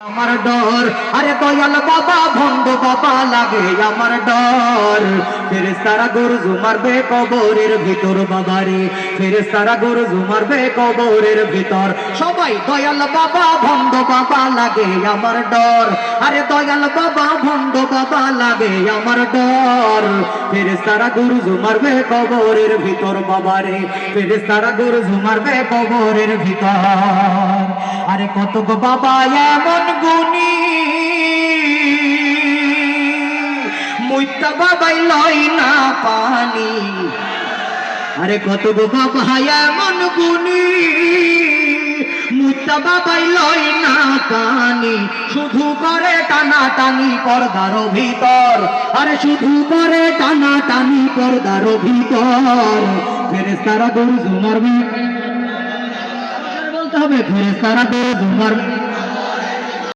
আমার ডর, আরে দয়াল বাবা ভণ্ড বাবা লাগে আমার ডর। ফেরেশতারা গরজু মারবে কবরের ভিতর বাবারে, ফেরেশতারা গরজু মারবে কবরের ভিতর। সবাই দয়াল বাবা ভণ্ড বাবা লাগে আমার ডর, আরে দয়াল বাবা ভণ্ড বাবা লাগে আমার ডর। ফেরেশতারা গরজু মারবে কবরের ভিতর বাবারে, ফেরেশতারা গরজু মারবে কবরের ভিতর। আরে কত গো বাবা এমন গুণী, মুইতা বাবাই লয় না পানি। আরে কত গো বাবা এমন গুণী, মুইতা বাবাই লয় না পানি। শুধু করে টানা টানি পর্দার ভিতর, আরে শুধু করে টানা টানি পর্দার ভিতর। ফেরেশতারা গরজু মারবে, বলতে হবে ফেরেশতারা গরজু মারবে।